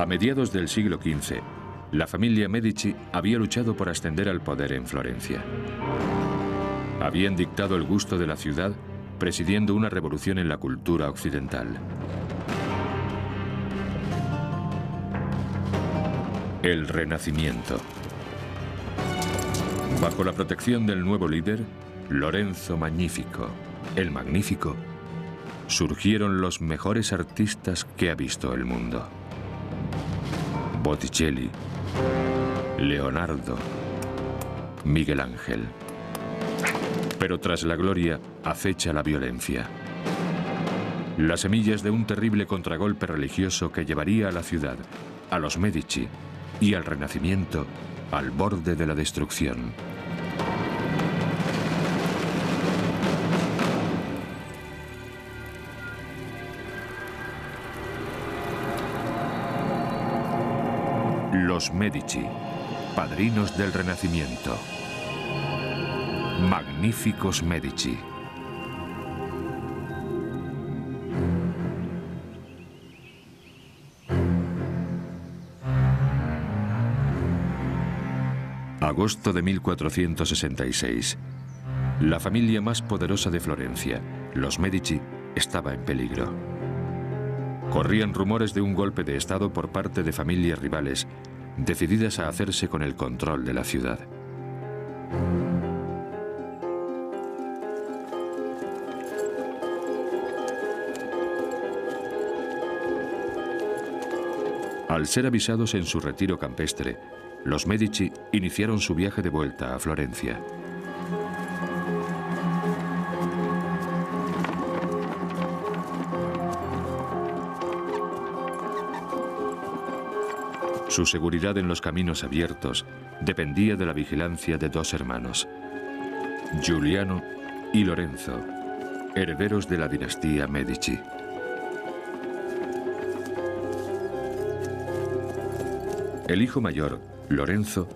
A mediados del siglo XV, la familia Medici había luchado por ascender al poder en Florencia. Habían dictado el gusto de la ciudad, presidiendo una revolución en la cultura occidental. El Renacimiento. Bajo la protección del nuevo líder, Lorenzo Magnifico, el Magnífico, surgieron los mejores artistas que ha visto el mundo. Botticelli, Leonardo, Miguel Ángel. Pero tras la gloria acecha la violencia. Las semillas de un terrible contragolpe religioso que llevaría a la ciudad, a los Medici y al Renacimiento al borde de la destrucción. Los Medici, padrinos del Renacimiento. Magníficos Medici. Agosto de 1466. La familia más poderosa de Florencia, los Medici, estaba en peligro. Corrían rumores de un golpe de estado por parte de familias rivales, decididas a hacerse con el control de la ciudad. Al ser avisados en su retiro campestre, los Medici iniciaron su viaje de vuelta a Florencia. Su seguridad en los caminos abiertos dependía de la vigilancia de dos hermanos, Giuliano y Lorenzo, herederos de la dinastía Medici. El hijo mayor, Lorenzo,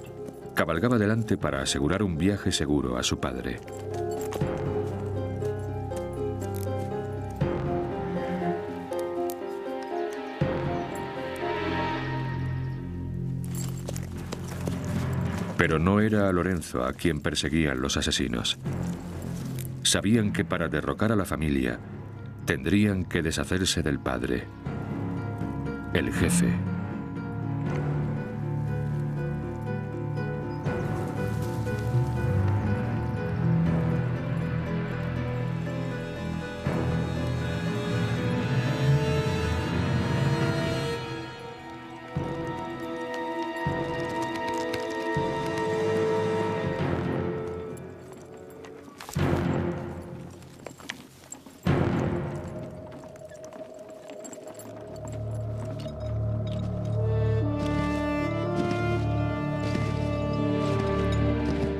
cabalgaba delante para asegurar un viaje seguro a su padre. Pero no era a Lorenzo a quien perseguían los asesinos. Sabían que para derrocar a la familia tendrían que deshacerse del padre, el jefe.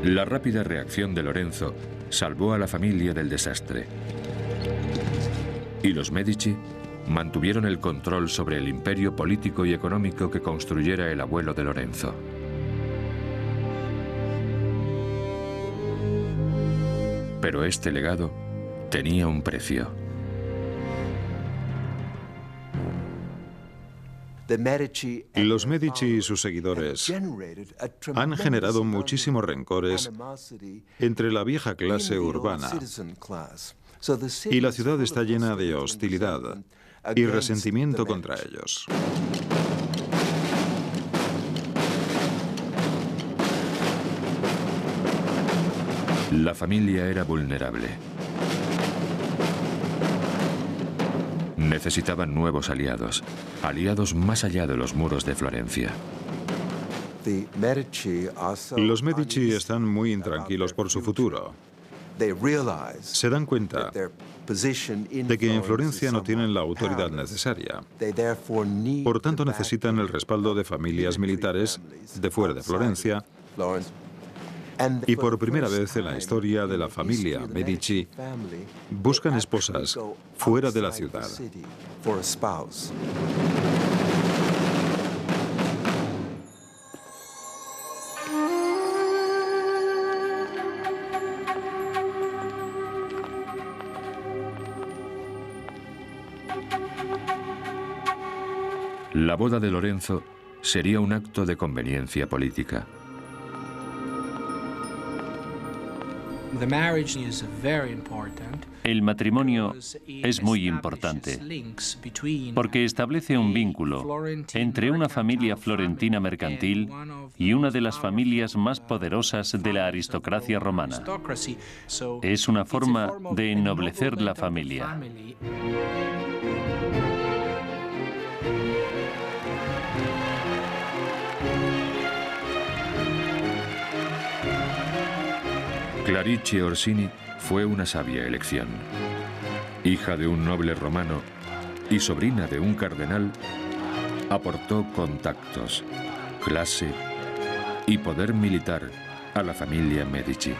La rápida reacción de Lorenzo salvó a la familia del desastre. Y los Medici mantuvieron el control sobre el imperio político y económico que construyera el abuelo de Lorenzo. Pero este legado tenía un precio. Los Medici y sus seguidores han generado muchísimos rencores entre la vieja clase urbana, y la ciudad está llena de hostilidad y resentimiento contra ellos. La familia era vulnerable. Necesitaban nuevos aliados, aliados más allá de los muros de Florencia. Los Medici están muy intranquilos por su futuro. Se dan cuenta de que en Florencia no tienen la autoridad necesaria. Por tanto, necesitan el respaldo de familias militares de fuera de Florencia. Y por primera vez en la historia de la familia Medici, buscan esposas fuera de la ciudad. La boda de Lorenzo sería un acto de conveniencia política. El matrimonio es muy importante porque establece un vínculo entre una familia florentina mercantil y una de las familias más poderosas de la aristocracia romana. Es una forma de ennoblecer la familia. Clarice Orsini fue una sabia elección. Hija de un noble romano y sobrina de un cardenal, aportó contactos, clase y poder militar a la familia Medici.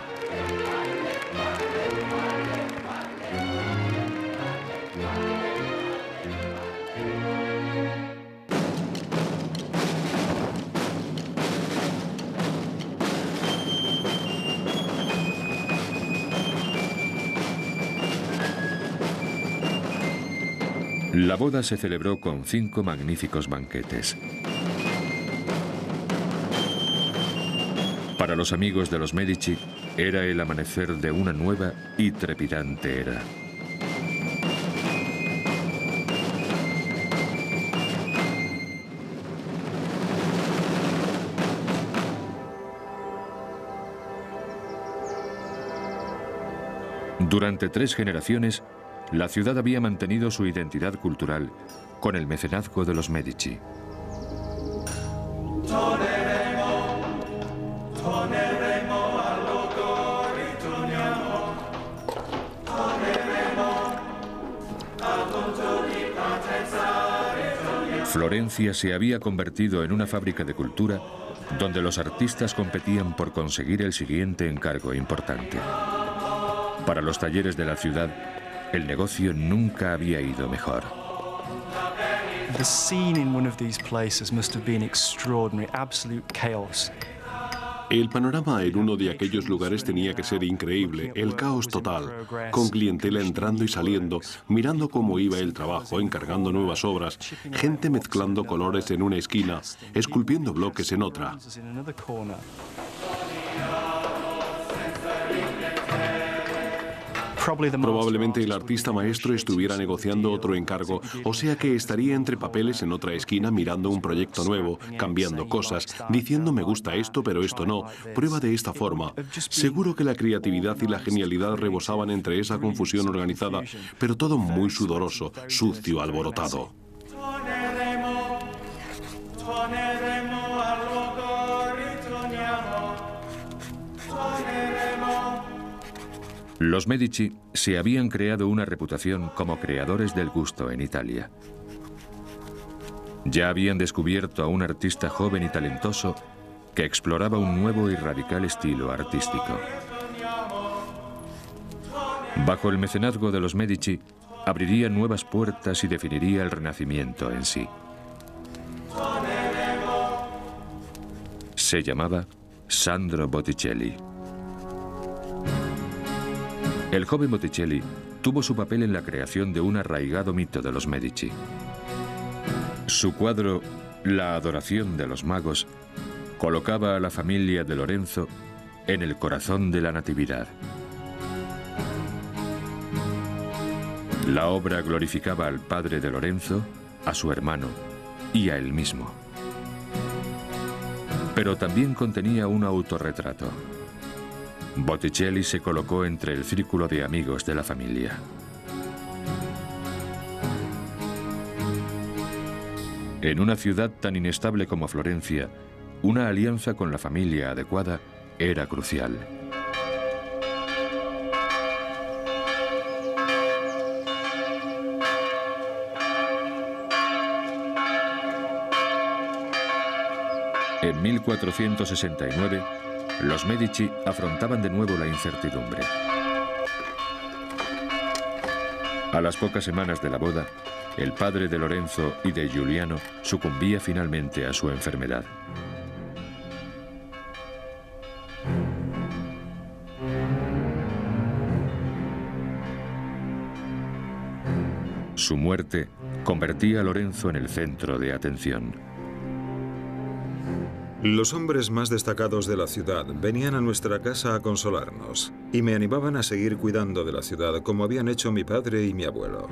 La boda se celebró con 5 magníficos banquetes. Para los amigos de los Medici, era el amanecer de una nueva y trepidante era. Durante 3 generaciones, la ciudad había mantenido su identidad cultural con el mecenazgo de los Medici. Florencia se había convertido en una fábrica de cultura donde los artistas competían por conseguir el siguiente encargo importante. Para los talleres de la ciudad, el negocio nunca había ido mejor. The scene in one of these places must have been extraordinary, absolute chaos. El panorama en uno de aquellos lugares tenía que ser increíble, el caos total, con clientela entrando y saliendo, mirando cómo iba el trabajo, encargando nuevas obras, gente mezclando colores en una esquina, esculpiendo bloques en otra. Probablemente el artista maestro estuviera negociando otro encargo, o sea que estaría entre papeles en otra esquina mirando un proyecto nuevo, cambiando cosas, diciendo me gusta esto pero esto no, prueba de esta forma. Seguro que la creatividad y la genialidad rebosaban entre esa confusión organizada, pero todo muy sudoroso, sucio, alborotado. Los Medici se habían creado una reputación como creadores del gusto en Italia. Ya habían descubierto a un artista joven y talentoso que exploraba un nuevo y radical estilo artístico. Bajo el mecenazgo de los Medici, abriría nuevas puertas y definiría el Renacimiento en sí. Se llamaba Sandro Botticelli. El joven Botticelli tuvo su papel en la creación de un arraigado mito de los Medici. Su cuadro, La adoración de los magos, colocaba a la familia de Lorenzo en el corazón de la Natividad. La obra glorificaba al padre de Lorenzo, a su hermano y a él mismo. Pero también contenía un autorretrato. Botticelli se colocó entre el círculo de amigos de la familia. En una ciudad tan inestable como Florencia, una alianza con la familia adecuada era crucial. En 1469, los Medici afrontaban de nuevo la incertidumbre. A las pocas semanas de la boda, el padre de Lorenzo y de Giuliano sucumbía finalmente a su enfermedad. Su muerte convertía a Lorenzo en el centro de atención. Los hombres más destacados de la ciudad venían a nuestra casa a consolarnos y me animaban a seguir cuidando de la ciudad como habían hecho mi padre y mi abuelo.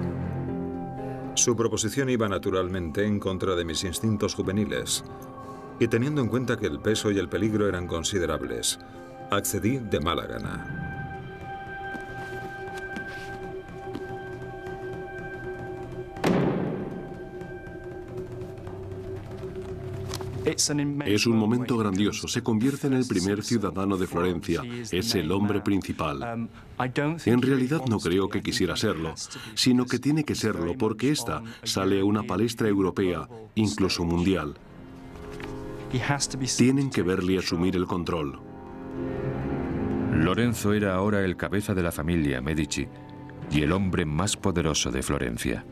Su proposición iba naturalmente en contra de mis instintos juveniles y teniendo en cuenta que el peso y el peligro eran considerables, accedí de mala gana. Es un momento grandioso. Se convierte en el primer ciudadano de Florencia. Es el hombre principal. En realidad no creo que quisiera serlo, sino que tiene que serlo porque esta sale a una palestra europea, incluso mundial. Tienen que verle asumir el control. Lorenzo era ahora el cabeza de la familia Medici y el hombre más poderoso de Florencia.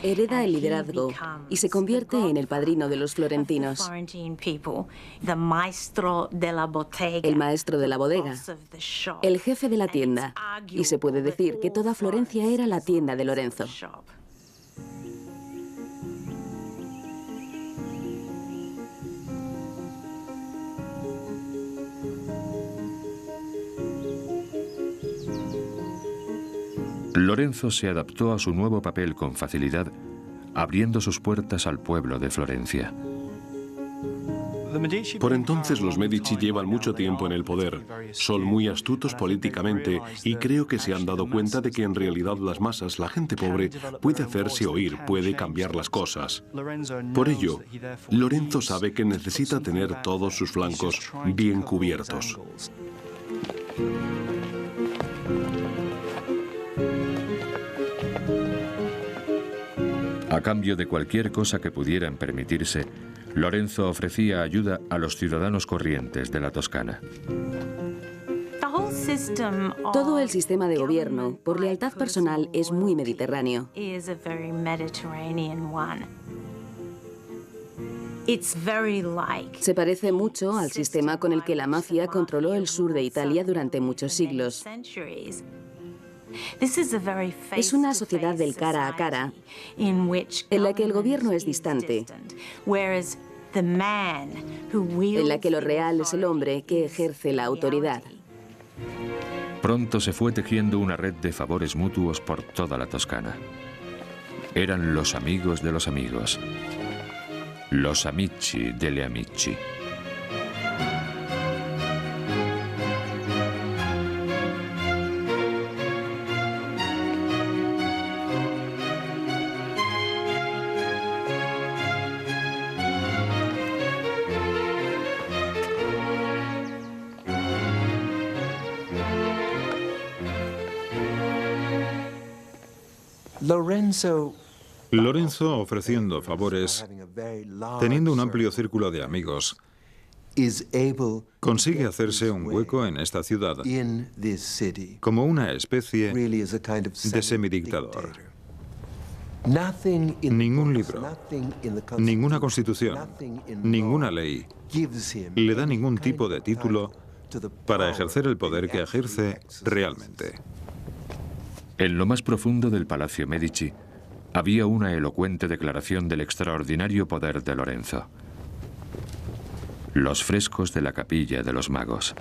Hereda el liderazgo y se convierte en el padrino de los florentinos, el maestro de la bodega, el jefe de la tienda, y se puede decir que toda Florencia era la tienda de Lorenzo. Lorenzo se adaptó a su nuevo papel con facilidad, abriendo sus puertas al pueblo de Florencia. Por entonces los Medici llevan mucho tiempo en el poder. Son muy astutos políticamente y creo que se han dado cuenta de que en realidad las masas, la gente pobre, puede hacerse oír, puede cambiar las cosas. Por ello, Lorenzo sabe que necesita tener todos sus flancos bien cubiertos. A cambio de cualquier cosa que pudieran permitirse, Lorenzo ofrecía ayuda a los ciudadanos corrientes de la Toscana. Todo el sistema de gobierno, por lealtad personal, es muy mediterráneo. Se parece mucho al sistema con el que la mafia controló el sur de Italia durante muchos siglos. Es una sociedad del cara a cara, en la que el gobierno es distante, en la que lo real es el hombre que ejerce la autoridad. Pronto se fue tejiendo una red de favores mutuos por toda la Toscana. Eran los amigos de los amigos, los amici delle amici. Lorenzo, ofreciendo favores, teniendo un amplio círculo de amigos, consigue hacerse un hueco en esta ciudad como una especie de semidictador. Ningún libro, ninguna constitución, ninguna ley le da ningún tipo de título para ejercer el poder que ejerce realmente. En lo más profundo del Palacio Medici había una elocuente declaración del extraordinario poder de Lorenzo. Los frescos de la Capilla de los Magos.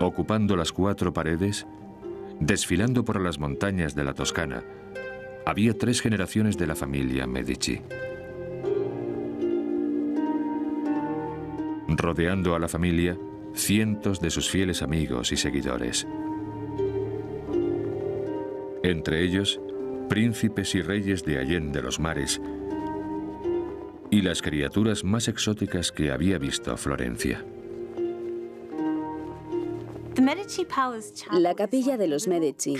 Ocupando las 4 paredes, desfilando por las montañas de la Toscana, había 3 generaciones de la familia Medici. Rodeando a la familia, cientos de sus fieles amigos y seguidores. Entre ellos, príncipes y reyes de Allende los mares y las criaturas más exóticas que había visto Florencia. La capilla de los Medici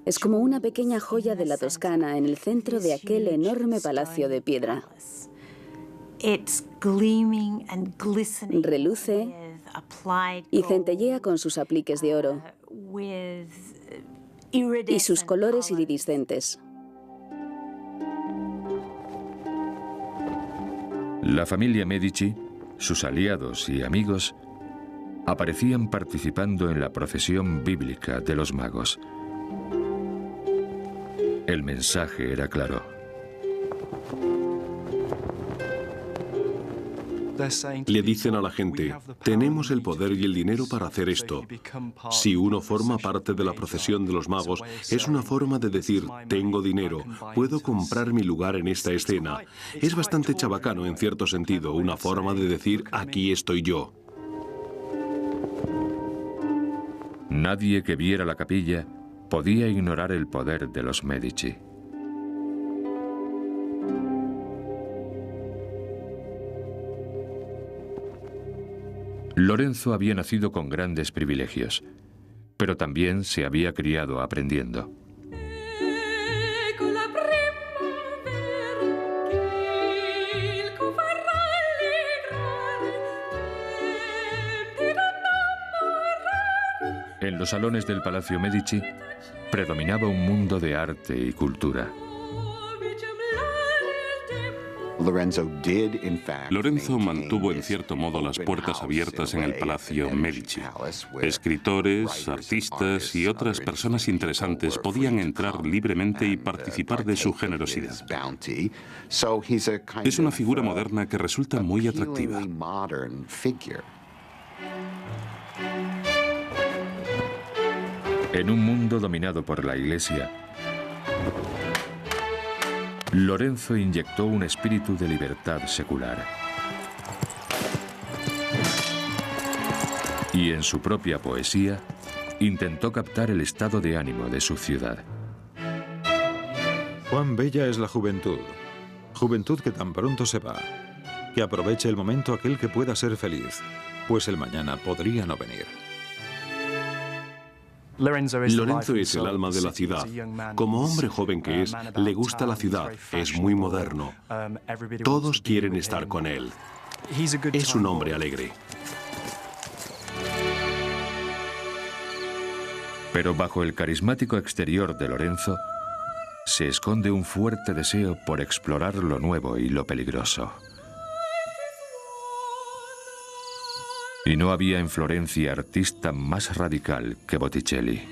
es como una pequeña joya de la Toscana en el centro de aquel enorme palacio de piedra. Reluce y centellea con sus apliques de oro. y sus colores iridiscentes. La familia Medici, sus aliados y amigos, aparecían participando en la procesión bíblica de los magos. El mensaje era claro. Le dicen a la gente, tenemos el poder y el dinero para hacer esto. Si uno forma parte de la procesión de los magos, es una forma de decir, tengo dinero, puedo comprar mi lugar en esta escena. Es bastante chabacano en cierto sentido, una forma de decir, aquí estoy yo. Nadie que viera la capilla podía ignorar el poder de los Medici. Lorenzo había nacido con grandes privilegios, pero también se había criado aprendiendo. En los salones del Palacio Medici predominaba un mundo de arte y cultura. Lorenzo mantuvo en cierto modo las puertas abiertas en el Palacio Medici. Escritores, artistas y otras personas interesantes podían entrar libremente y participar de su generosidad. Es una figura moderna que resulta muy atractiva. En un mundo dominado por la Iglesia, Lorenzo inyectó un espíritu de libertad secular. Y en su propia poesía, intentó captar el estado de ánimo de su ciudad. Cuán bella es la juventud. Juventud que tan pronto se va. Que aproveche el momento aquel que pueda ser feliz, pues el mañana podría no venir. Lorenzo es el alma de la ciudad. Como hombre joven que es, le gusta la ciudad, es muy moderno. Todos quieren estar con él. Es un hombre alegre. Pero bajo el carismático exterior de Lorenzo, se esconde un fuerte deseo por explorar lo nuevo y lo peligroso. Y no había en Florencia artista más radical que Botticelli.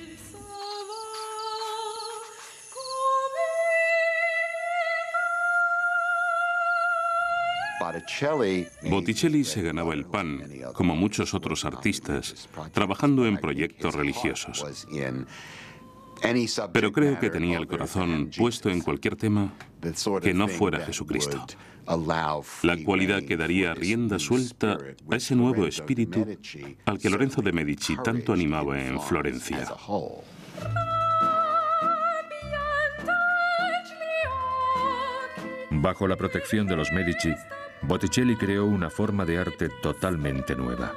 Botticelli se ganaba el pan, como muchos otros artistas, trabajando en proyectos religiosos. Pero creo que tenía el corazón puesto en cualquier tema que no fuera Jesucristo. La cualidad que daría rienda suelta a ese nuevo espíritu al que Lorenzo de Medici tanto animaba en Florencia. Bajo la protección de los Medici, Botticelli creó una forma de arte totalmente nueva.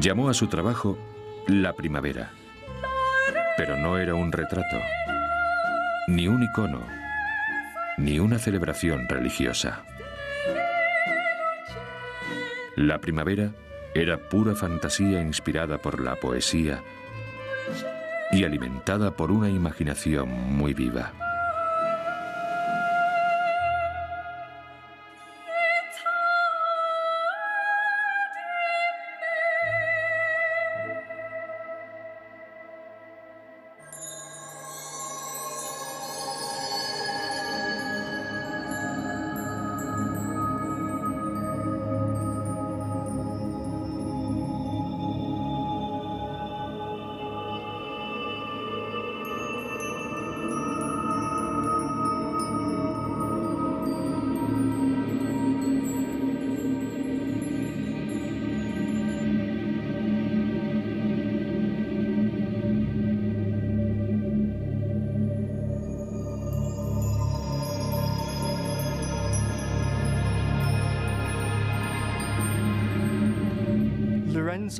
Llamó a su trabajo La Primavera, pero no era un retrato, ni un icono, ni una celebración religiosa. La primavera era pura fantasía inspirada por la poesía y alimentada por una imaginación muy viva.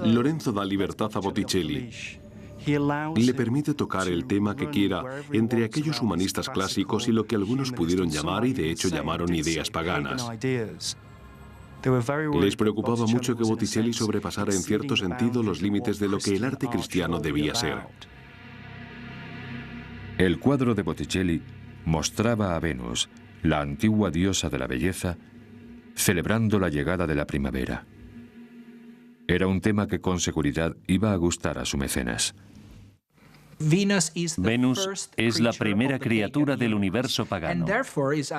Lorenzo da libertad a Botticelli. Le permite tocar el tema que quiera entre aquellos humanistas clásicos y lo que algunos pudieron llamar y de hecho llamaron ideas paganas. Les preocupaba mucho que Botticelli sobrepasara en cierto sentido los límites de lo que el arte cristiano debía ser. El cuadro de Botticelli mostraba a Venus, la antigua diosa de la belleza, celebrando la llegada de la primavera. Era un tema que con seguridad iba a gustar a su mecenas. Venus es la primera criatura del universo pagano.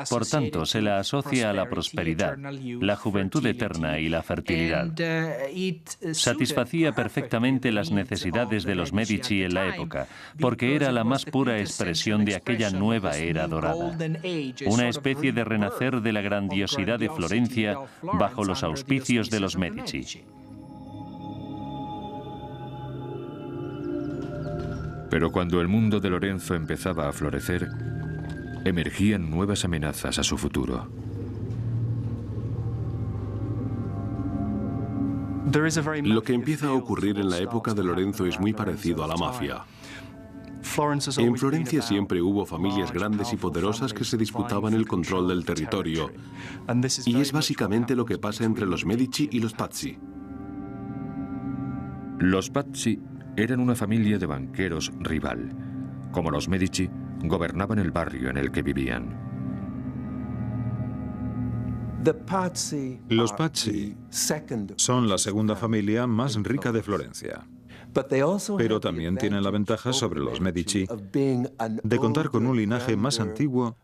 Por tanto, se la asocia a la prosperidad, la juventud eterna y la fertilidad. Satisfacía perfectamente las necesidades de los Medici en la época, porque era la más pura expresión de aquella nueva era dorada. Una especie de renacer de la grandiosidad de Florencia bajo los auspicios de los Medici. Pero cuando el mundo de Lorenzo empezaba a florecer, emergían nuevas amenazas a su futuro. Lo que empieza a ocurrir en la época de Lorenzo es muy parecido a la mafia. En Florencia siempre hubo familias grandes y poderosas que se disputaban el control del territorio. Y es básicamente lo que pasa entre los Medici y los Pazzi. Los Pazzi eran una familia de banqueros rival. Como los Medici, gobernaban el barrio en el que vivían. Los Pazzi son la segunda familia más rica de Florencia. Pero también tienen la ventaja sobre los Medici de contar con un linaje más antiguo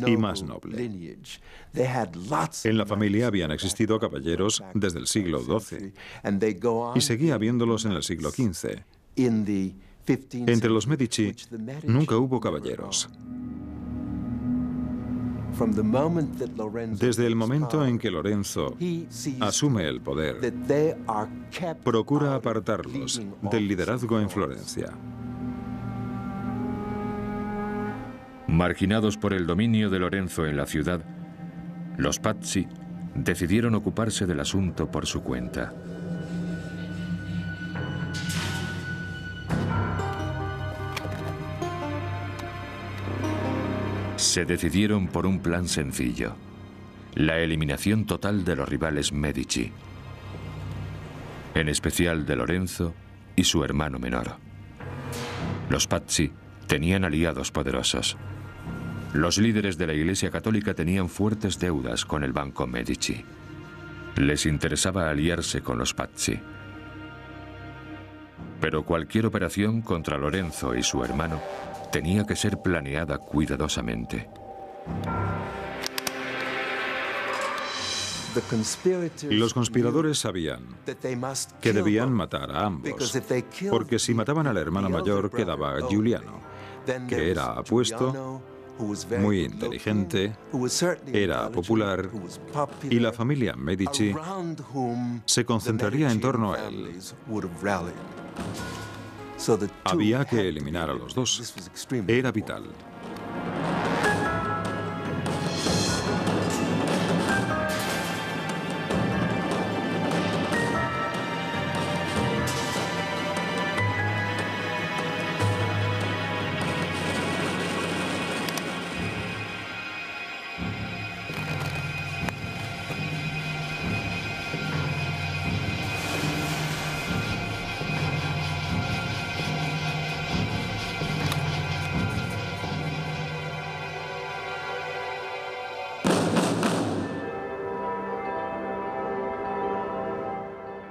y más noble. En la familia habían existido caballeros desde el siglo XII y seguía habiéndolos en el siglo XV. Entre los Medici nunca hubo caballeros. Desde el momento en que Lorenzo asume el poder, procura apartarlos del liderazgo en Florencia. Marginados por el dominio de Lorenzo en la ciudad, los Pazzi decidieron ocuparse del asunto por su cuenta. Se decidieron por un plan sencillo: la eliminación total de los rivales Medici, en especial de Lorenzo y su hermano menor. Los Pazzi tenían aliados poderosos. Los líderes de la Iglesia Católica tenían fuertes deudas con el Banco Medici. Les interesaba aliarse con los Pazzi. Pero cualquier operación contra Lorenzo y su hermano tenía que ser planeada cuidadosamente. Los conspiradores sabían que debían matar a ambos, porque si mataban al hermano mayor quedaba Giuliano, que era apuesto, muy inteligente, era popular, y la familia Medici se concentraría en torno a él. Había que eliminar a los dos. Era vital.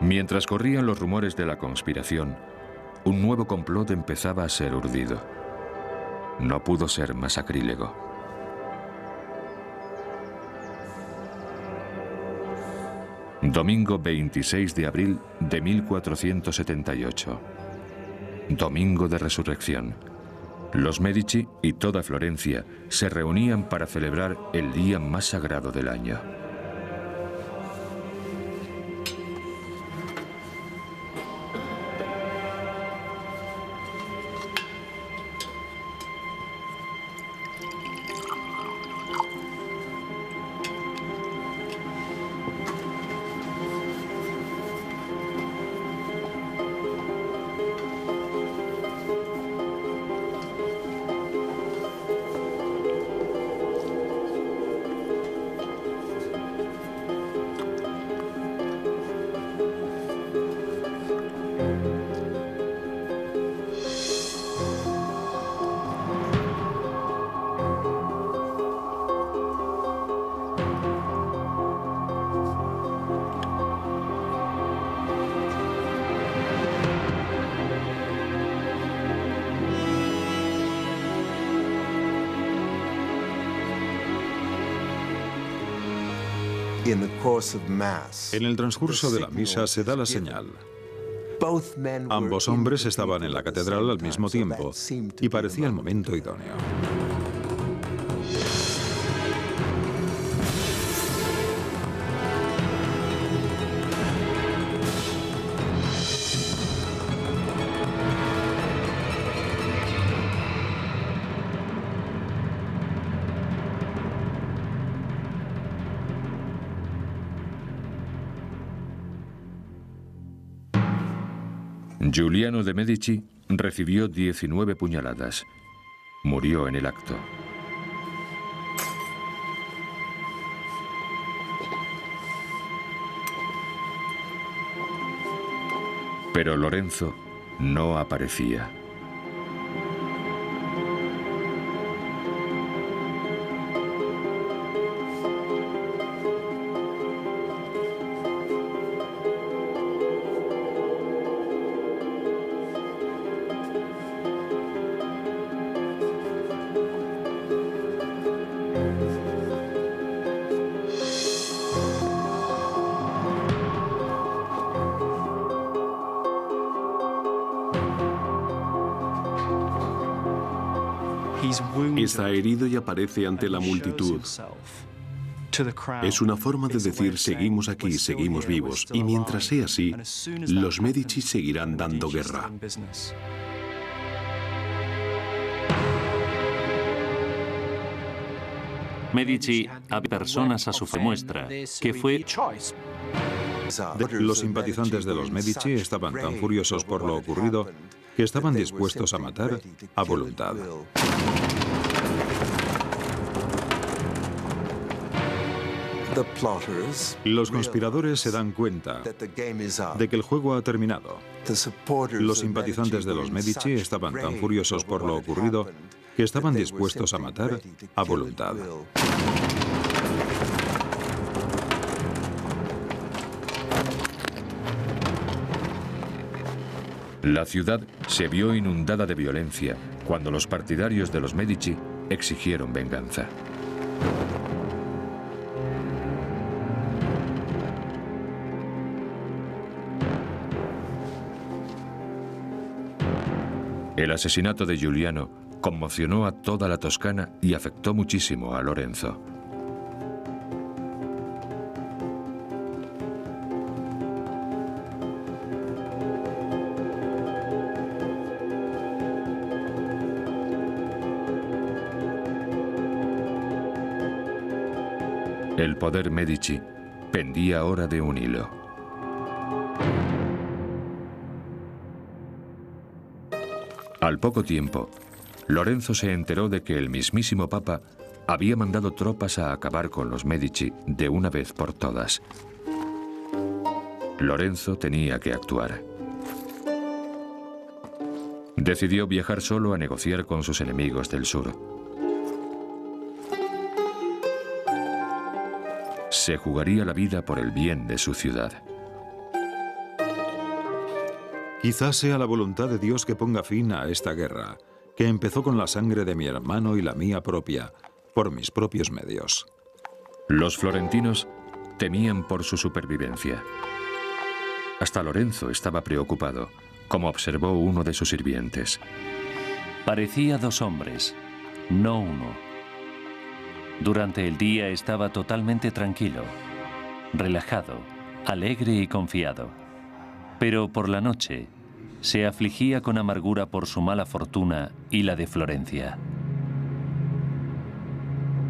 Mientras corrían los rumores de la conspiración, un nuevo complot empezaba a ser urdido. No pudo ser más sacrílego. Domingo 26 de abril de 1478. Domingo de Resurrección. Los Medici y toda Florencia se reunían para celebrar el día más sagrado del año. En el transcurso de la misa se da la señal. Ambos hombres estaban en la catedral al mismo tiempo y parecía el momento idóneo. Giuliano de Medici recibió 19 puñaladas. Murió en el acto. Pero Lorenzo no aparecía. Está herido y aparece ante la multitud. Es una forma de decir, seguimos aquí, seguimos vivos, y mientras sea así, los Medici seguirán dando guerra. Medici había personas a su muestra, que fue... Los simpatizantes de los Medici estaban tan furiosos por lo ocurrido que estaban dispuestos a matar a voluntad. Los conspiradores se dan cuenta de que el juego ha terminado. Los simpatizantes de los Medici estaban tan furiosos por lo ocurrido que estaban dispuestos a matar a voluntad. La ciudad se vio inundada de violencia cuando los partidarios de los Medici exigieron venganza. El asesinato de Giuliano conmocionó a toda la Toscana y afectó muchísimo a Lorenzo. El poder Medici pendía ahora de un hilo. Al poco tiempo, Lorenzo se enteró de que el mismísimo Papa había mandado tropas a acabar con los Medici de una vez por todas. Lorenzo tenía que actuar. Decidió viajar solo a negociar con sus enemigos del sur. Se jugaría la vida por el bien de su ciudad. Quizás sea la voluntad de Dios que ponga fin a esta guerra, que empezó con la sangre de mi hermano y la mía propia, por mis propios medios. Los florentinos temían por su supervivencia. Hasta Lorenzo estaba preocupado, como observó uno de sus sirvientes. Parecía dos hombres, no uno. Durante el día estaba totalmente tranquilo, relajado, alegre y confiado. Pero por la noche se afligía con amargura por su mala fortuna y la de Florencia.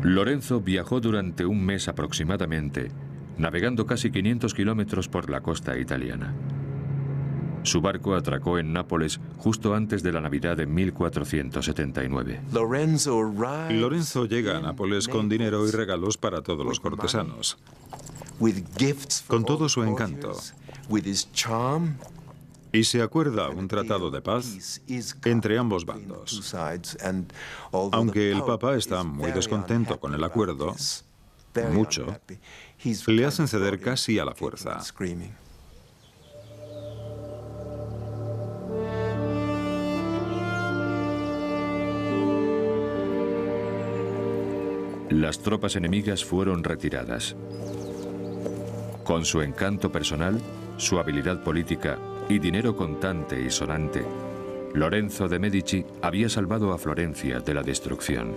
Lorenzo viajó durante un mes aproximadamente, navegando casi 500 kilómetros por la costa italiana. Su barco atracó en Nápoles justo antes de la Navidad de 1479. Lorenzo llega a Nápoles con dinero y regalos para todos los cortesanos, con todo su encanto. Y se acuerda un tratado de paz entre ambos bandos. Aunque el Papa está muy descontento con el acuerdo, mucho, le hacen ceder casi a la fuerza. Las tropas enemigas fueron retiradas. Con su encanto personal, su habilidad política y dinero contante y sonante, Lorenzo de Medici había salvado a Florencia de la destrucción.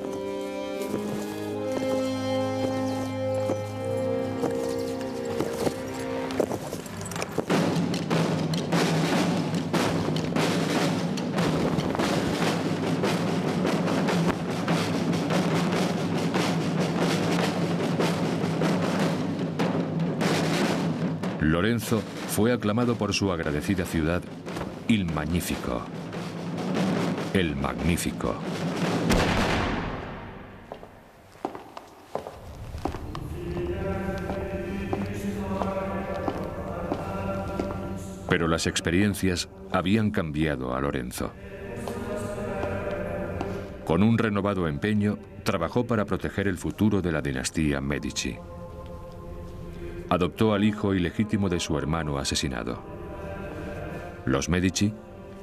Lorenzo fue aclamado por su agradecida ciudad Il Magnifico, el Magnífico. Pero las experiencias habían cambiado a Lorenzo. Con un renovado empeño, trabajó para proteger el futuro de la dinastía Medici. Adoptó al hijo ilegítimo de su hermano asesinado. Los Medici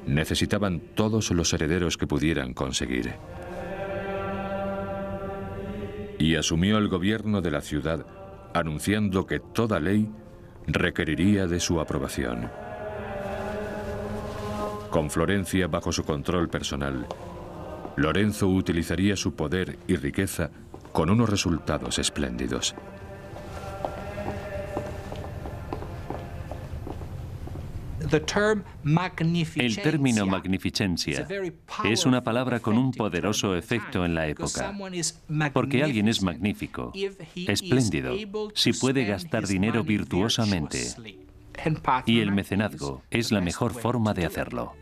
necesitaban todos los herederos que pudieran conseguir. Y asumió el gobierno de la ciudad, anunciando que toda ley requeriría de su aprobación. Con Florencia bajo su control personal, Lorenzo utilizaría su poder y riqueza con unos resultados espléndidos. El término magnificencia es una palabra con un poderoso efecto en la época, porque alguien es magnífico, espléndido, si puede gastar dinero virtuosamente, y el mecenazgo es la mejor forma de hacerlo.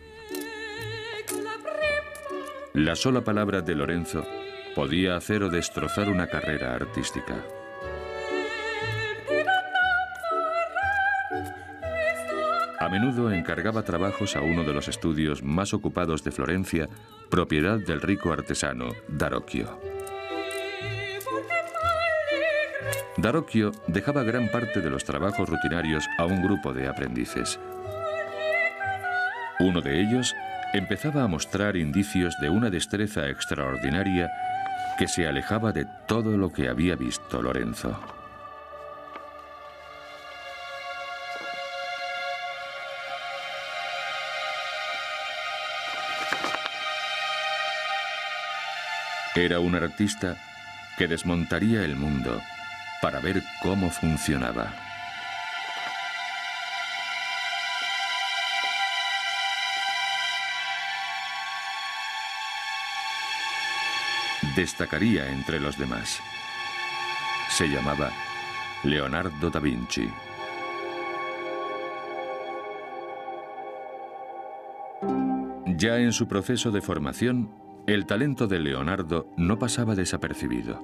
La sola palabra de Lorenzo podía hacer o destrozar una carrera artística. A menudo encargaba trabajos a uno de los estudios más ocupados de Florencia, propiedad del rico artesano Darocchio. Darocchio dejaba gran parte de los trabajos rutinarios a un grupo de aprendices. Uno de ellos empezaba a mostrar indicios de una destreza extraordinaria que se alejaba de todo lo que había visto Lorenzo. Era un artista que desmontaría el mundo para ver cómo funcionaba. Destacaría entre los demás. Se llamaba Leonardo da Vinci. Ya en su proceso de formación, el talento de Leonardo no pasaba desapercibido.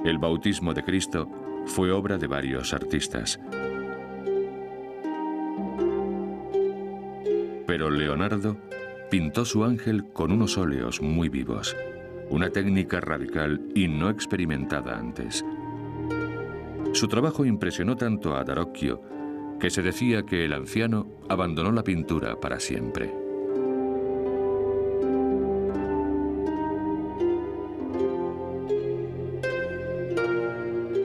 El bautismo de Cristo fue obra de varios artistas. Pero Leonardo pintó su ángel con unos óleos muy vivos, una técnica radical y no experimentada antes. Su trabajo impresionó tanto a Darocchio que se decía que el anciano abandonó la pintura para siempre.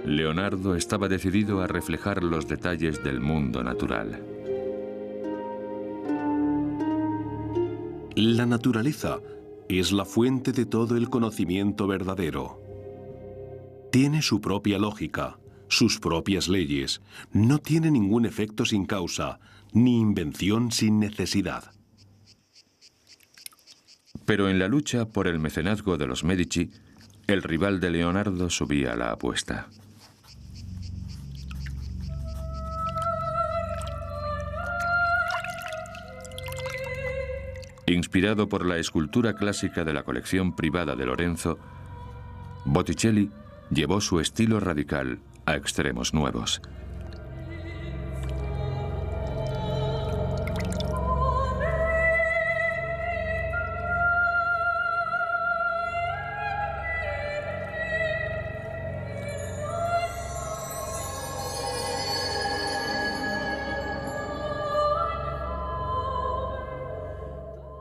Leonardo estaba decidido a reflejar los detalles del mundo natural. La naturaleza es la fuente de todo el conocimiento verdadero. Tiene su propia lógica, sus propias leyes. No tiene ningún efecto sin causa, ni invención sin necesidad. Pero en la lucha por el mecenazgo de los Medici, el rival de Leonardo subía la apuesta. Inspirado por la escultura clásica de la colección privada de Lorenzo, Botticelli llevó su estilo radical a extremos nuevos.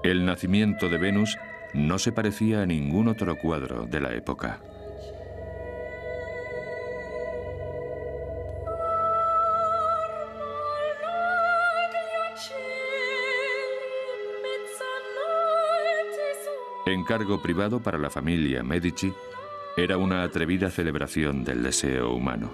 El nacimiento de Venus no se parecía a ningún otro cuadro de la época. encargo privado para la familia Medici, era una atrevida celebración del deseo humano.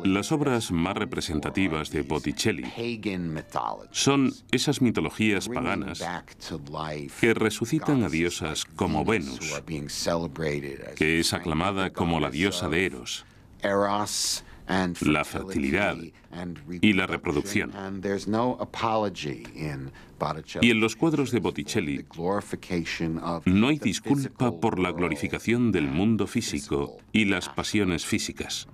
Las obras más representativas de Botticelli son esas mitologías paganas que resucitan a diosas como Venus, que es aclamada como la diosa de Eros, la fertilidad y la reproducción. Y en los cuadros de Botticelli no hay disculpa por la glorificación del mundo físico y las pasiones físicas.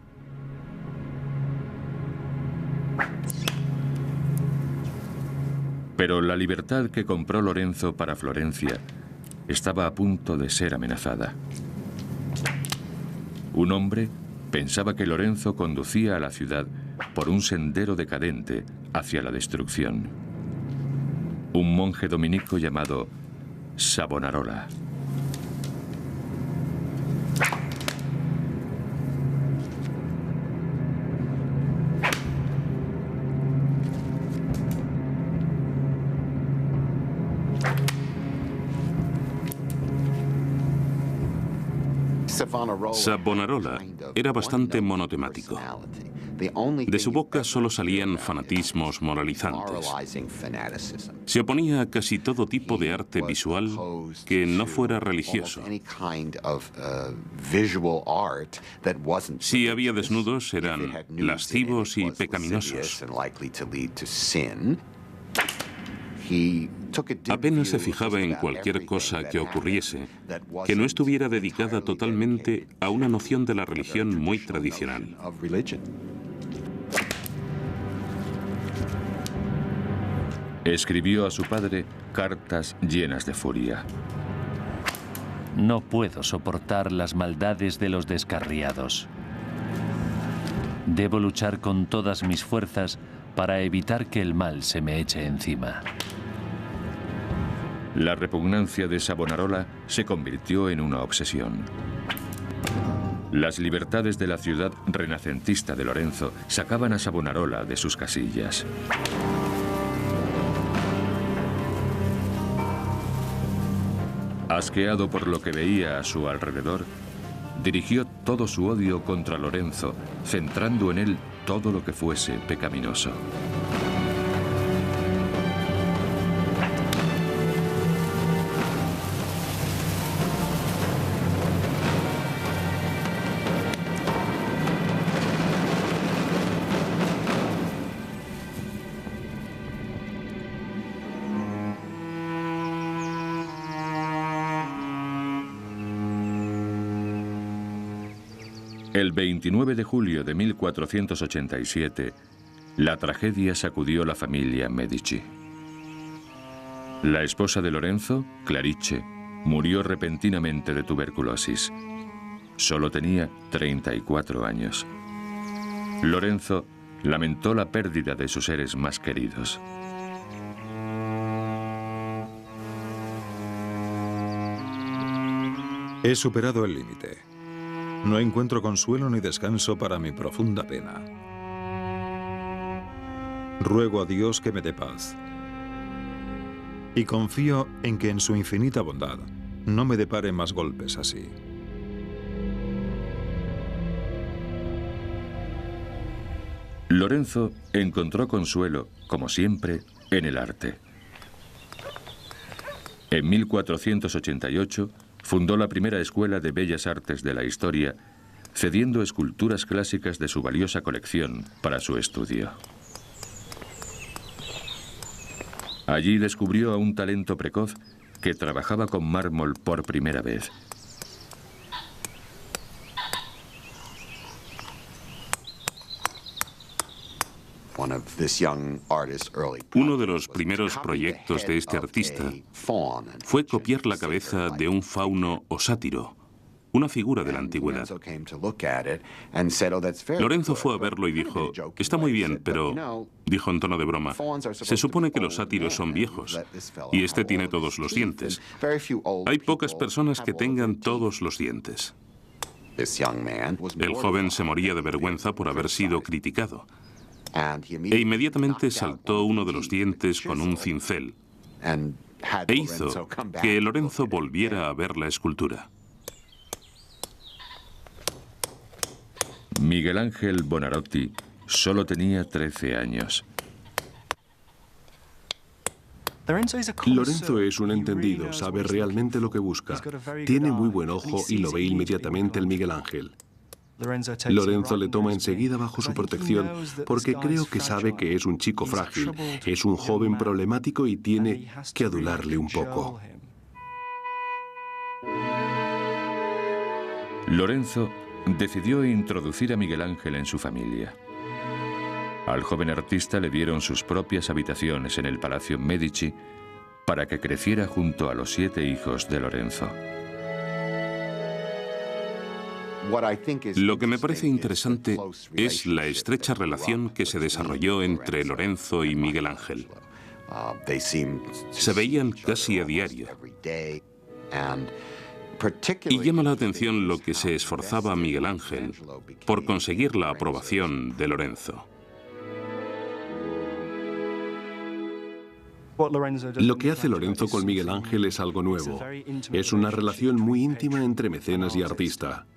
Pero la libertad que compró Lorenzo para Florencia estaba a punto de ser amenazada. Un hombre pensaba que Lorenzo conducía a la ciudad por un sendero decadente hacia la destrucción. Un monje dominico llamado Savonarola. Savonarola era bastante monotemático. De su boca solo salían fanatismos moralizantes. Se oponía a casi todo tipo de arte visual que no fuera religioso. Si había desnudos, eran lascivos y pecaminosos. Apenas se fijaba en cualquier cosa que ocurriese que no estuviera dedicada totalmente a una noción de la religión muy tradicional. Escribió a su padre cartas llenas de furia. No puedo soportar las maldades de los descarriados. Debo luchar con todas mis fuerzas para evitar que el mal se me eche encima. La repugnancia de Savonarola se convirtió en una obsesión. Las libertades de la ciudad renacentista de Lorenzo sacaban a Savonarola de sus casillas. Asqueado por lo que veía a su alrededor, dirigió todo su odio contra Lorenzo, centrando en él todo lo que fuese pecaminoso. El 29 de julio de 1487, la tragedia sacudió la familia Medici. La esposa de Lorenzo, Clarice, murió repentinamente de tuberculosis. Solo tenía 34 años. Lorenzo lamentó la pérdida de sus seres más queridos. He superado el límite. No encuentro consuelo ni descanso para mi profunda pena. Ruego a Dios que me dé paz. Y confío en que en su infinita bondad no me depare más golpes así. Lorenzo encontró consuelo, como siempre, en el arte. En 1488 fundó la primera escuela de bellas artes de la historia, cediendo esculturas clásicas de su valiosa colección para su estudio. Allí descubrió a un talento precoz que trabajaba con mármol por primera vez. Uno de los primeros proyectos de este artista fue copiar la cabeza de un fauno o sátiro, una figura de la antigüedad. Lorenzo fue a verlo y dijo, está muy bien, pero, dijo en tono de broma, se supone que los sátiros son viejos, y este tiene todos los dientes. Hay pocas personas que tengan todos los dientes. El joven se moría de vergüenza por haber sido criticado e inmediatamente saltó uno de los dientes con un cincel e hizo que Lorenzo volviera a ver la escultura. Miguel Ángel Buonarroti solo tenía 13 años. Lorenzo es un entendido, sabe realmente lo que busca. Tiene muy buen ojo y lo ve inmediatamente el Miguel Ángel. Lorenzo le toma enseguida bajo su protección porque creo que sabe que es un chico frágil, es un joven problemático y tiene que adularle un poco. Lorenzo decidió introducir a Miguel Ángel en su familia. Al joven artista le dieron sus propias habitaciones en el Palacio Medici para que creciera junto a los 7 hijos de Lorenzo. Lo que me parece interesante es la estrecha relación que se desarrolló entre Lorenzo y Miguel Ángel. Se veían casi a diario. Y llama la atención lo que se esforzaba Miguel Ángel por conseguir la aprobación de Lorenzo. Lo que hace Lorenzo con Miguel Ángel es algo nuevo. Es una relación muy íntima entre mecenas y artista.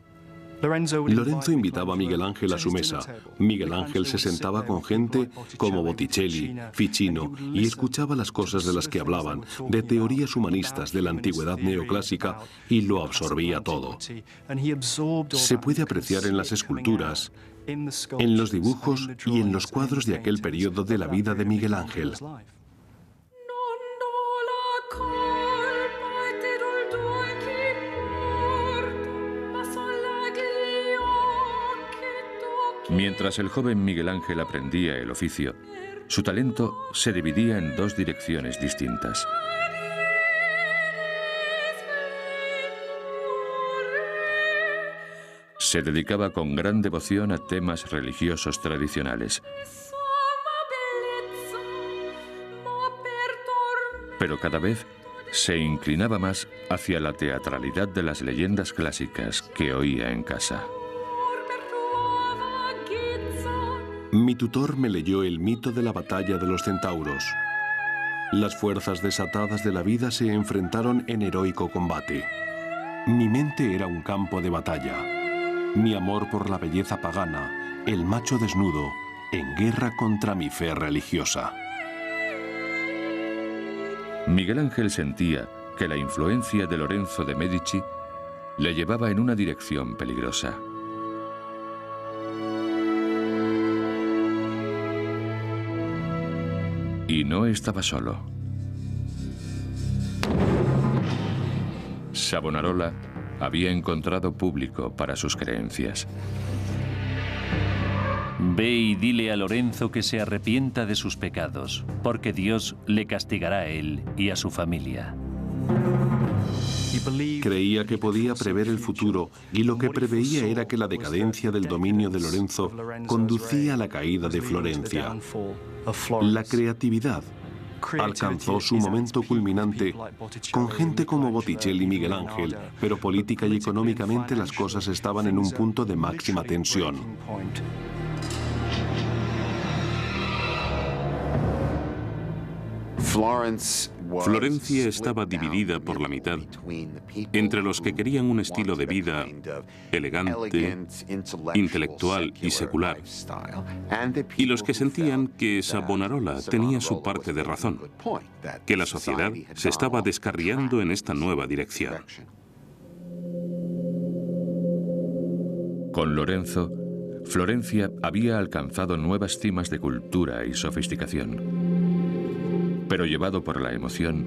Lorenzo invitaba a Miguel Ángel a su mesa. Miguel Ángel se sentaba con gente como Botticelli, Ficino y escuchaba las cosas de las que hablaban, de teorías humanistas de la antigüedad neoclásica, y lo absorbía todo. Se puede apreciar en las esculturas, en los dibujos y en los cuadros de aquel periodo de la vida de Miguel Ángel. Mientras el joven Miguel Ángel aprendía el oficio, su talento se dividía en 2 direcciones distintas. Se dedicaba con gran devoción a temas religiosos tradicionales. Pero cada vez se inclinaba más hacia la teatralidad de las leyendas clásicas que oía en casa. Mi tutor me leyó el mito de la batalla de los centauros. Las fuerzas desatadas de la vida se enfrentaron en heroico combate. Mi mente era un campo de batalla. Mi amor por la belleza pagana, el macho desnudo, en guerra contra mi fe religiosa. Miguel Ángel sentía que la influencia de Lorenzo de Medici le llevaba en una dirección peligrosa. Y no estaba solo. Savonarola había encontrado público para sus creencias. Ve y dile a Lorenzo que se arrepienta de sus pecados, porque Dios le castigará a él y a su familia. Creía que podía prever el futuro y lo que preveía era que la decadencia del dominio de Lorenzo conducía a la caída de Florencia. La creatividad alcanzó su momento culminante con gente como Botticelli y Miguel Ángel, pero política y económicamente las cosas estaban en un punto de máxima tensión. Florencia estaba dividida por la mitad entre los que querían un estilo de vida elegante, intelectual y secular, y los que sentían que Savonarola tenía su parte de razón, que la sociedad se estaba descarriando en esta nueva dirección. Con Lorenzo, Florencia había alcanzado nuevas cimas de cultura y sofisticación. Pero llevado por la emoción,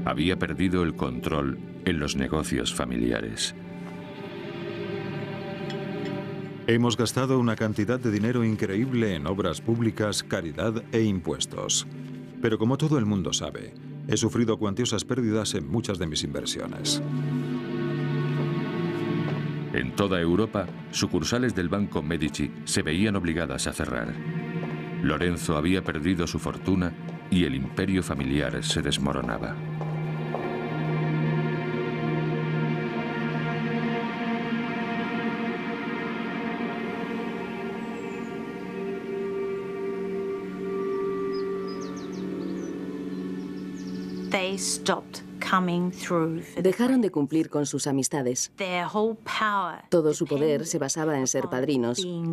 había perdido el control en los negocios familiares. Hemos gastado una cantidad de dinero increíble en obras públicas, caridad e impuestos. Pero como todo el mundo sabe, he sufrido cuantiosas pérdidas en muchas de mis inversiones. En toda Europa, sucursales del Banco Medici se veían obligadas a cerrar. Lorenzo había perdido su fortuna y el imperio familiar se desmoronaba. Dejaron de cumplir con sus amistades. Todo su poder se basaba en ser padrinos, en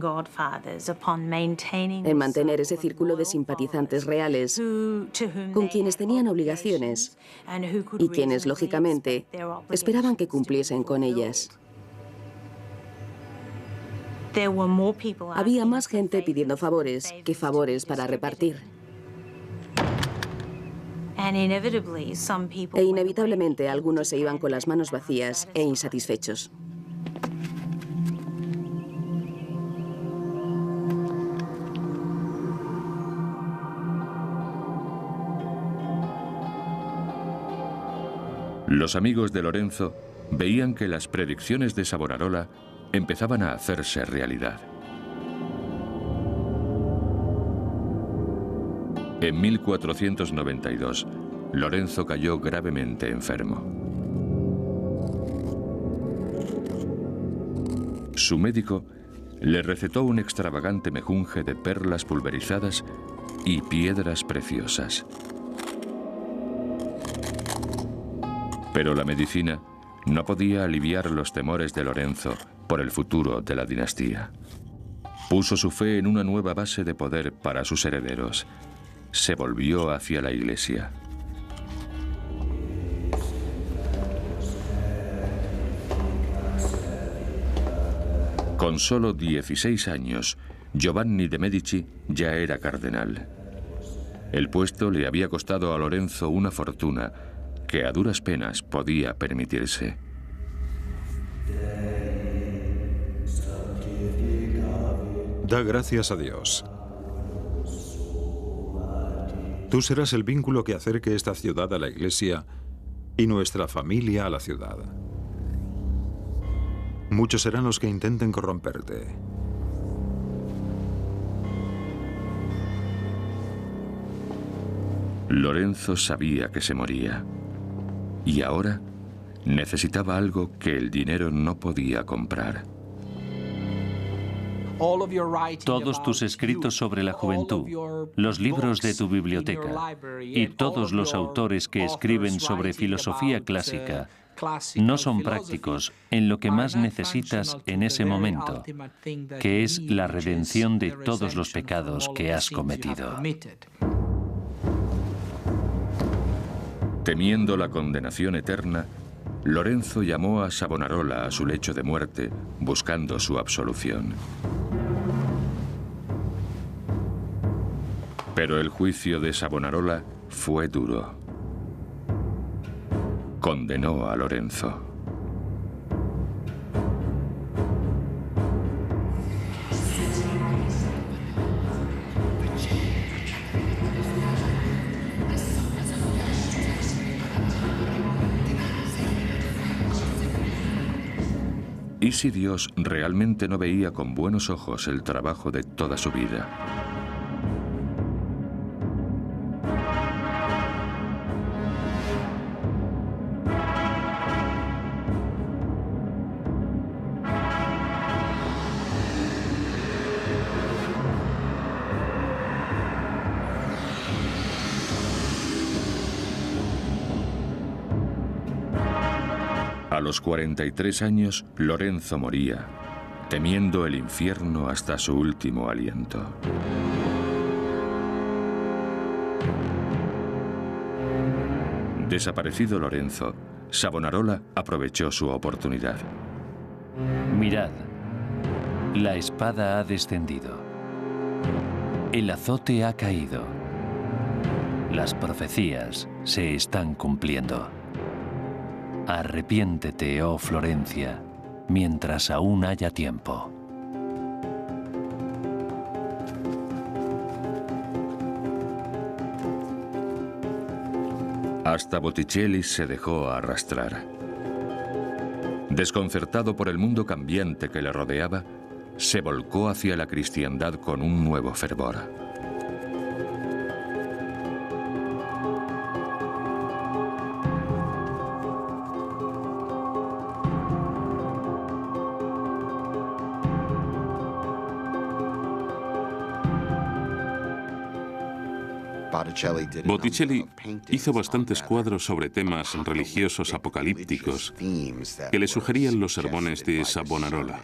mantener ese círculo de simpatizantes reales con quienes tenían obligaciones y quienes, lógicamente, esperaban que cumpliesen con ellas. Había más gente pidiendo favores que favores para repartir. E inevitablemente algunos se iban con las manos vacías e insatisfechos. Los amigos de Lorenzo veían que las predicciones de Savonarola empezaban a hacerse realidad. En 1492, Lorenzo cayó gravemente enfermo. Su médico le recetó un extravagante mejunje de perlas pulverizadas y piedras preciosas. Pero la medicina no podía aliviar los temores de Lorenzo por el futuro de la dinastía. Puso su fe en una nueva base de poder para sus herederos. Se volvió hacia la Iglesia. Con solo 16 años, Giovanni de Medici ya era cardenal. El puesto le había costado a Lorenzo una fortuna que a duras penas podía permitirse. Da gracias a Dios. Tú serás el vínculo que acerque esta ciudad a la Iglesia y nuestra familia a la ciudad. Muchos serán los que intenten corromperte. Lorenzo sabía que se moría. Y ahora necesitaba algo que el dinero no podía comprar. Todos tus escritos sobre la juventud, los libros de tu biblioteca y todos los autores que escriben sobre filosofía clásica no son prácticos en lo que más necesitas en ese momento, que es la redención de todos los pecados que has cometido. Temiendo la condenación eterna, Lorenzo llamó a Savonarola a su lecho de muerte, buscando su absolución. Pero el juicio de Savonarola fue duro. Condenó a Lorenzo. ¿Y si Dios realmente no veía con buenos ojos el trabajo de toda su vida? A los 43 años, Lorenzo moría, temiendo el infierno hasta su último aliento. Desaparecido Lorenzo, Savonarola aprovechó su oportunidad. Mirad, la espada ha descendido. El azote ha caído. Las profecías se están cumpliendo. Arrepiéntete, oh Florencia, mientras aún haya tiempo. Hasta Botticelli se dejó arrastrar. Desconcertado por el mundo cambiante que le rodeaba, se volcó hacia la cristiandad con un nuevo fervor. Botticelli hizo bastantes cuadros sobre temas religiosos apocalípticos que le sugerían los sermones de Savonarola.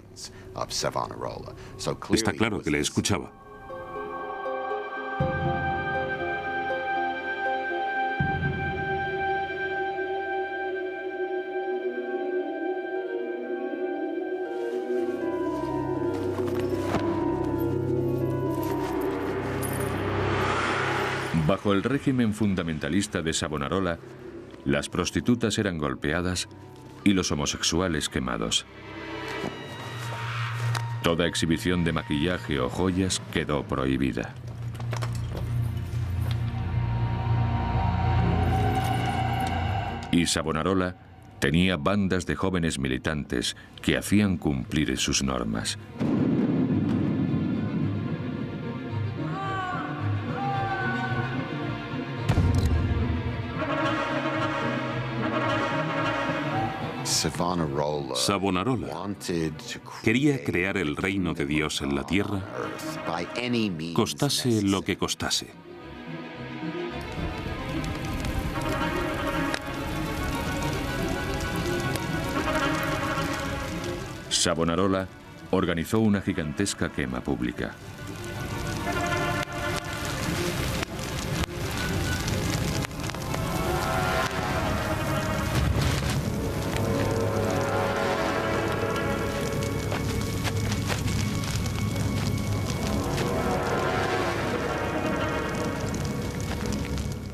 Está claro que le escuchaba. Bajo el régimen fundamentalista de Savonarola, las prostitutas eran golpeadas y los homosexuales quemados. Toda exhibición de maquillaje o joyas quedó prohibida. Y Savonarola tenía bandas de jóvenes militantes que hacían cumplir sus normas. Savonarola quería crear el reino de Dios en la tierra, costase lo que costase. Savonarola organizó una gigantesca quema pública.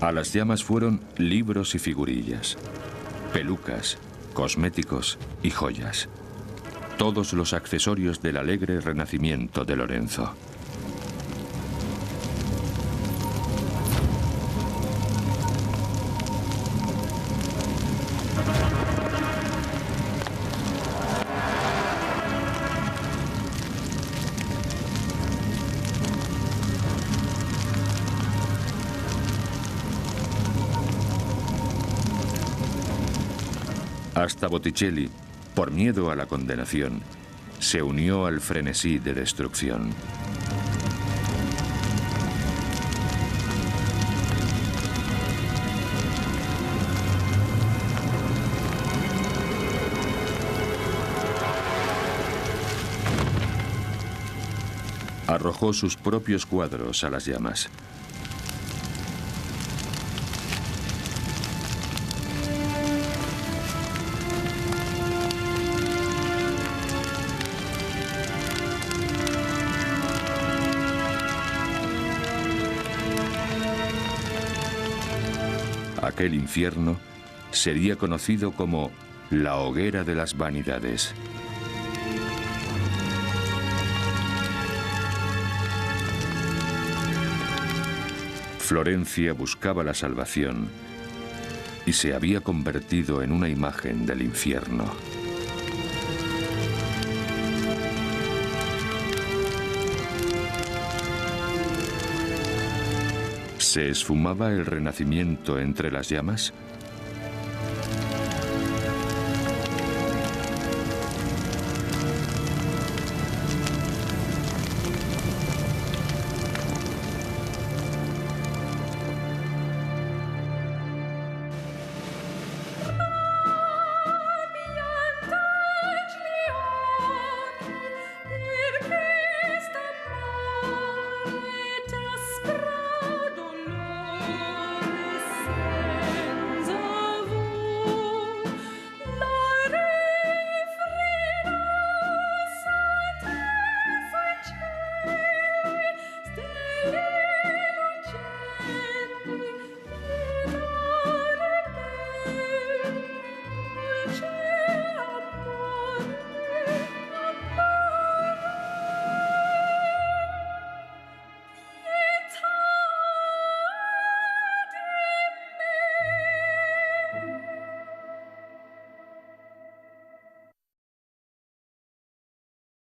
A las llamas fueron libros y figurillas, pelucas, cosméticos y joyas. Todos los accesorios del alegre renacimiento de Lorenzo. Hasta Botticelli, por miedo a la condenación, se unió al frenesí de destrucción. Arrojó sus propios cuadros a las llamas. Aquel infierno sería conocido como la hoguera de las vanidades. Florencia buscaba la salvación y se había convertido en una imagen del infierno. ¿Se esfumaba el renacimiento entre las llamas?